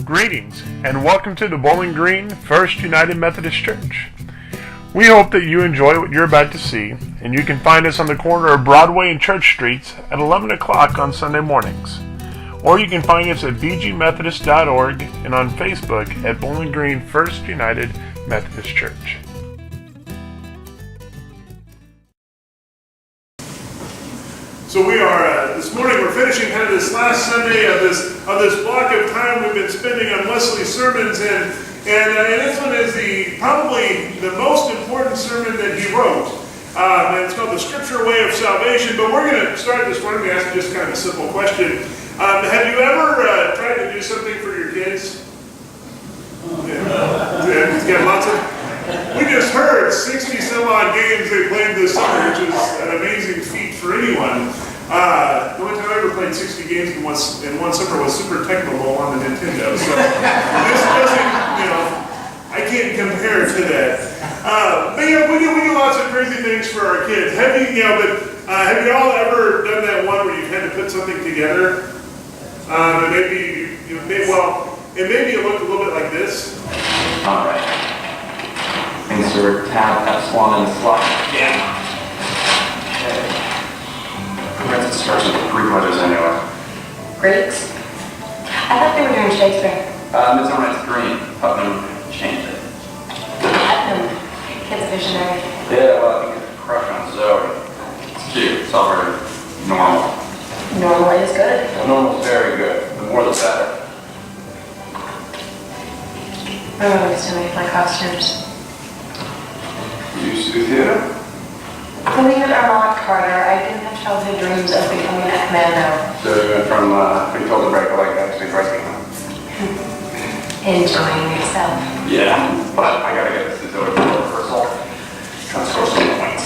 Greetings, and welcome to the Bowling Green First United Methodist Church. We hope that you enjoy what you're about to see, and you can find us on the corner of Broadway and Church Streets at 11 o'clock on Sunday mornings. Or you can find us at bgmethodist.org and on Facebook at Bowling Green First United Methodist Church. So we are, this morning we're finishing kind of this last Sunday of this block of time we've been spending on Wesley's sermons, and this one is probably the most important sermon that he wrote. And it's called The Scripture Way of Salvation, but we're going to start this morning to ask just kind of a simple question. Have you ever tried to do something for your kids? Yeah, he's got lots of... We just heard 60 some odd games they played this summer, which is an amazing feat for anyone. The only time I ever played 60 games in one summer was Super Tecmo Bowl on the Nintendo. So this doesn't, I can't compare to that. But we do lots of crazy things for our kids. Have you all ever done that one where you had to put something together? And maybe it looked a little bit like this. All right. Insert tab F1 in the slot. Yeah. Okay. It starts with the Greek letters anyway. Greeks? I thought they were doing Shakespeare. Midsummer Night's Dream. Putnam changed it. Putnam. Kid's visionary. Yeah, well, I think it's a crush on Zoe. It's cute. It's all very normal. Normal is good. Well, normal's very good. The more the better. I don't used to make my costumes. You used to do theater? Believe it or not, Carter, I didn't have childhood dreams of becoming a commando. So you went from being told to break like that to be wrestling. Enjoying yourself. Yeah, but I gotta get this to Zoe for rehearsal. Trying to score some points.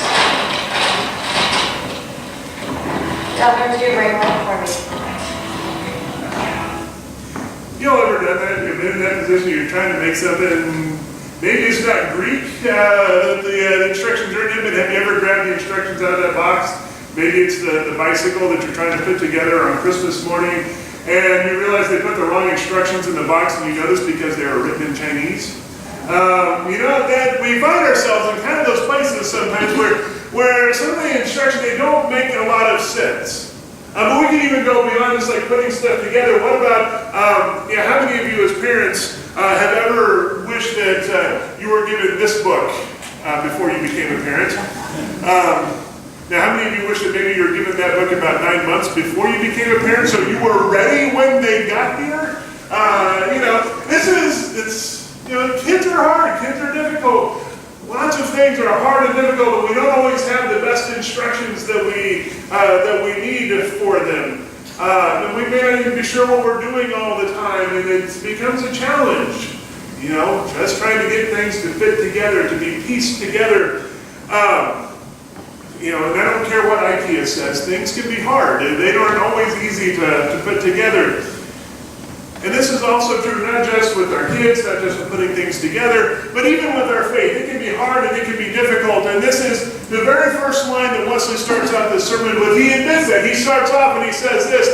Tell her to bring one for me. Y'all ever done that? You've been in that position, you're trying to make something, maybe it's not Greek, that the instructions are in, but have you ever grabbed the instructions out of that box? Maybe it's the bicycle that you're trying to put together on Christmas morning, and you realize they put the wrong instructions in the box, and you notice because they were written in Chinese. That we find ourselves in kind of those places sometimes where some of the instructions, they don't make a lot of sense. But we can even go beyond just like putting stuff together. What about, how many of you as parents have ever wished that you were given this book before you became a parent? Now, how many of you wish that maybe you were given that book about 9 months before you became a parent, so you were ready when they got here? Kids are hard, kids are difficult. Lots of things are hard and difficult, but we don't always have the best instructions that we need for them. And we may not even be sure what we're doing all the time, and it becomes a challenge. Just trying to get things to fit together, to be pieced together. And I don't care what IKEA says, things can be hard. They aren't always easy to put together. And this is also true not just with our kids, not just with putting things together, but even with our faith. It can be hard and it can be difficult. And this is the very first line that Wesley starts out this sermon with. He admits that. He starts off and he says this: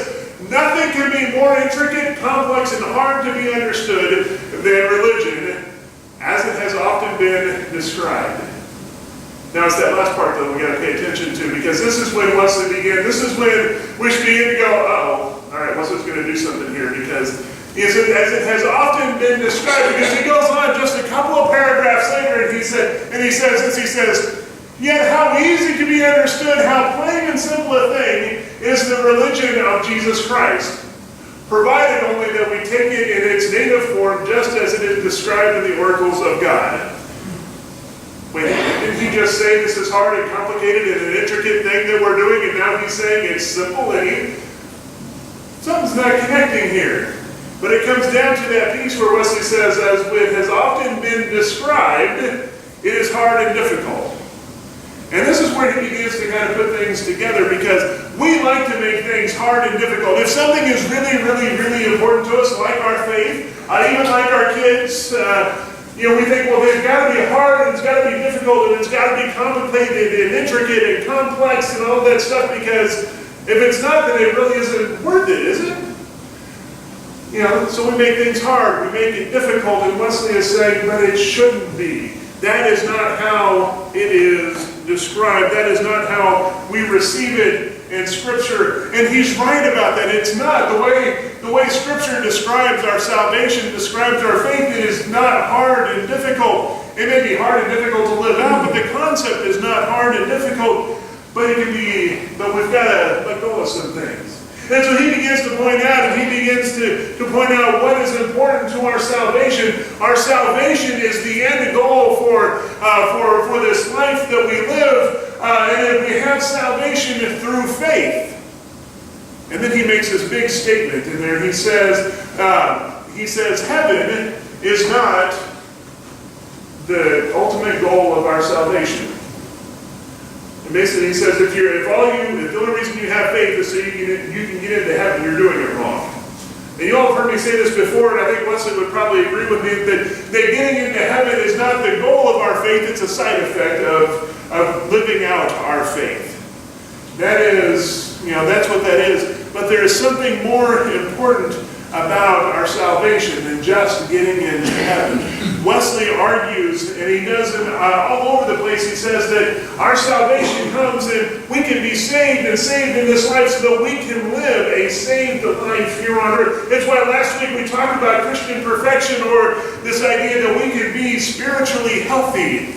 nothing can be more intricate, complex, and hard to be understood than religion, as it has often been described. Now it's that last part that we got to pay attention to, because this is when Wesley began. This is when we should begin to go, all right, Wesley's going to do something here, because as it has often been described, because he goes on just a couple of paragraphs later, and he says, yet how easy to be understood, how plain and simple a thing is the religion of Jesus Christ, provided only that we take it in its native form, just as it is described in the oracles of God. Wait, didn't he just say this is hard and complicated and an intricate thing that we're doing, and now he's saying it's simple? Something's not connecting here. But it comes down to that piece where Wesley says, as it has often been described, it is hard and difficult. And this is where he begins to kind of put things together, because we like to make things hard and difficult. If something is really, really, really important to us, like our faith, even like our kids, we think, well, it's got to be hard, and it's got to be difficult, and it's got to be complicated and intricate and complex and all that stuff, because if it's not, then it really isn't worth it, is it? So we make things hard, we make it difficult, and Wesley is saying, but it shouldn't be. That is not how it is described. That is not how we receive it in Scripture. And he's right about that. It's not. The way Scripture describes our salvation, describes our faith, it is not hard and difficult. It may be hard and difficult to live out, but the concept is not hard and difficult. But we've got to let go of some things. And so he begins to point out, and he begins to point out what is important to our salvation. Our salvation is the end goal for this life that we live, and we have salvation through faith. And then he makes this big statement in there. He says, heaven is not the ultimate goal of our salvation. And basically he says, if the only reason you have faith is so you can get into heaven, you're doing it wrong. And you all have heard me say this before, and I think Wesley would probably agree with me, that getting into heaven is not the goal of our faith, it's a side effect of living out our faith. That is, that's what that is. But there is something more important about our salvation than just getting into heaven. Wesley argues, and he does it all over the place, he says that our salvation comes and we can be saved in this life so that we can live a saved life here on earth. That's why last week we talked about Christian perfection, or this idea that we can be spiritually healthy.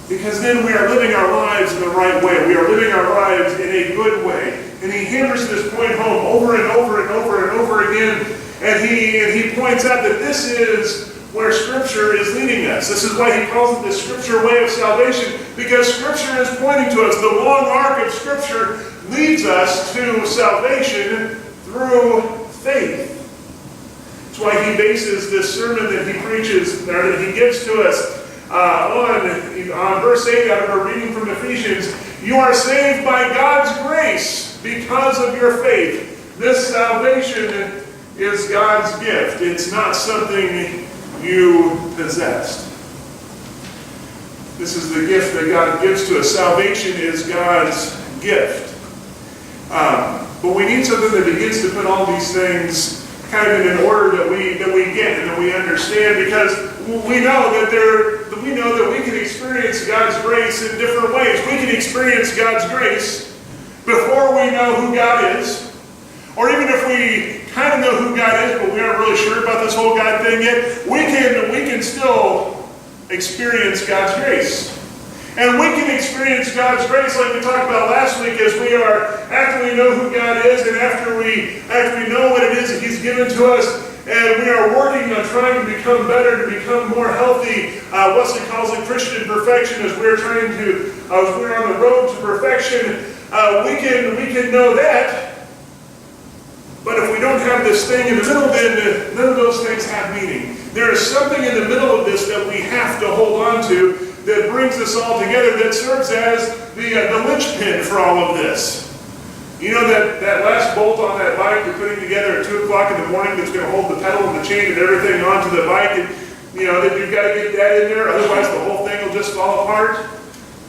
Because then we are living our lives in the right way. We are living our lives in a good way. And he hammers this point home over and over and over and over again. And he points out that this is where Scripture is leading us. This is why he calls it the Scripture way of salvation. Because Scripture is pointing to us. The long arc of Scripture leads us to salvation through faith. That's why he bases this sermon that he preaches, or that he gives to us, on verse 8 out of our reading from Ephesians. You are saved by God's grace because of your faith. This salvation is God's gift. It's not something you possessed. This is the gift that God gives to us. Salvation is God's gift. But we need something that begins to put all these things kind of in an order that we get and that we understand, because we know that we can experience God's grace in different ways. We can experience God's grace before we know who God is, or even if we kind of know who God is, but we aren't really sure about this whole God thing yet, we can still experience God's grace. And we can experience God's grace like we talked about last week, after we know who God is, and after we know what it is that He's given to us, and we are working on trying to become better, to become more healthy. Wesley calls it Christian perfection, as we're on the road to perfection. We can know that. But if we don't have this thing in the middle, then none of those things have meaning. There is something in the middle of this that we have to hold on to that brings us all together, that serves as the linchpin for all of this. You know that last bolt on that bike you're putting together at 2 o'clock in the morning that's going to hold the pedal and the chain and everything onto the bike, and that you've got to get that in there, otherwise the whole thing will just fall apart.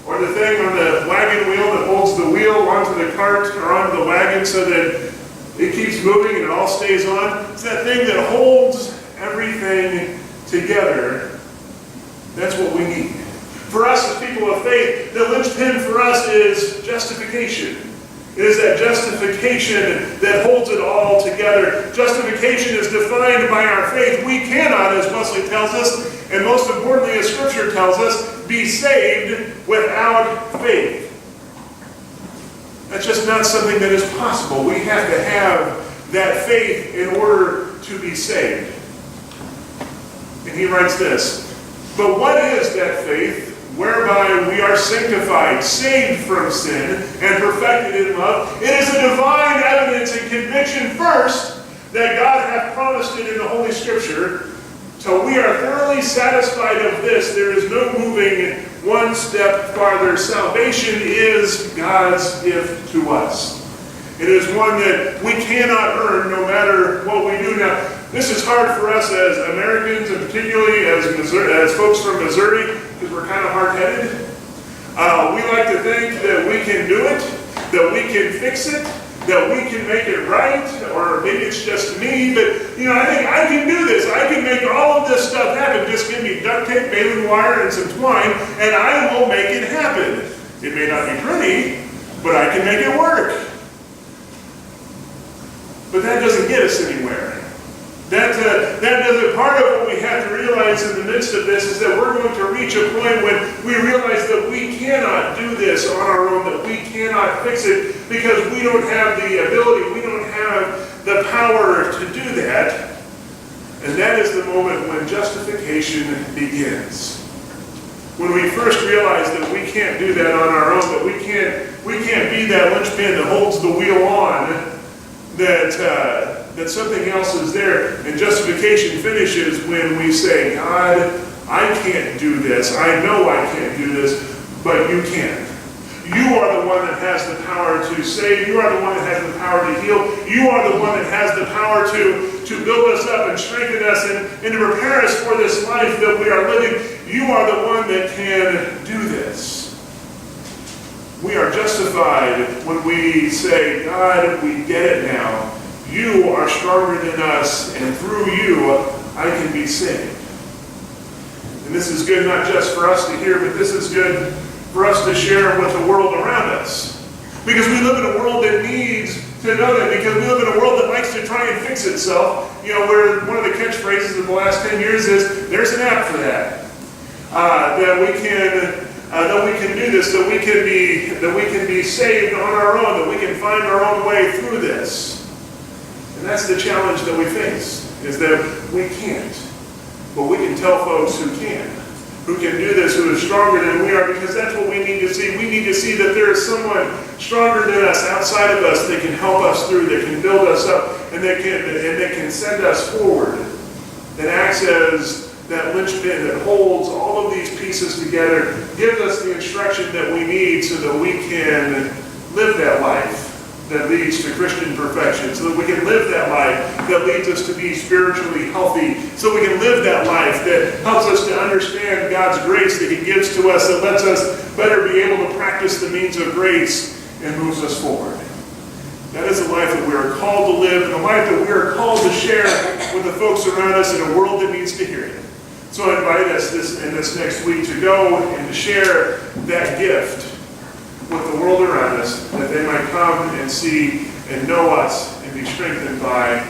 Or the thing on the wagon wheel that holds the wheel onto the cart or onto the wagon so that it keeps moving and it all stays on. It's that thing that holds everything together. That's what we need. For us as people of faith, the linchpin for us is justification. It is that justification that holds it all together. Justification is defined by our faith. We cannot, as Wesley tells us, and most importantly as Scripture tells us, be saved without faith. That's just not something that is possible. We have to have that faith in order to be saved. And he writes this, but what is that faith whereby we are sanctified, saved from sin, and perfected in love? It is a divine evidence and conviction first that God hath promised it in the Holy Scripture. Till we are thoroughly satisfied of this, there is no moving one step farther. Salvation is God's gift to us. It is one that we cannot earn no matter what we do. Now, this is hard for us as Americans, and particularly as folks from Missouri, because we're kind of hard-headed. We like to think that we can do it, that we can fix it, that we can make it right, or maybe it's just me, but I think I can do this. I can make all of this stuff happen. Just give me duct tape, baling wire, and some twine, and I will make it happen. It may not be pretty, but I can make it work. But that doesn't get us anywhere. That doesn't. Part of what we have to realize in the midst of this is that we're going to reach a point when we realize that we cannot do this on our own, that we cannot fix it because we don't have the ability, we don't have the power to do that. And that is the moment when justification begins. When we first realize that we can't do that on our own, that we can't be that linchpin that holds the wheel on, that something else is there. And justification finishes when we say, God, I can't do this. I know I can't do this, but you can. You are the one that has the power to save. You are the one that has the power to heal. You are the one that has the power to build us up and strengthen us and to prepare us for this life that we are living. You are the one that can do this. We are justified when we say, God, we get it now. You are stronger than us, and through you, I can be saved. And this is good not just for us to hear, but this is good for us to share with the world around us. Because we live in a world that needs to know that, because we live in a world that likes to try and fix itself. Where one of the catchphrases of the last 10 years is, there's an app for that. That we can do this, that we can be saved on our own, that we can find our own way through this. And that's the challenge that we face, is that we can't. But we can tell folks who can do this, who is stronger than we are, because that's what we need to see. We need to see that there is someone stronger than us, outside of us, that can help us through, that can build us up, and that can send us forward, that acts as that linchpin that holds all of these pieces together, gives us the instruction that we need so that we can live that life that leads to Christian perfection, so that we can live that life that leads us to be spiritually healthy, so we can live that life that helps us to understand God's grace that He gives to us, that lets us better be able to practice the means of grace and moves us forward. That is the life that we are called to live, and the life that we are called to share with the folks around us in a world that needs to hear it. So I invite us this next week to go and to share that gift with the world around us, that they might come and see and know us and be strengthened by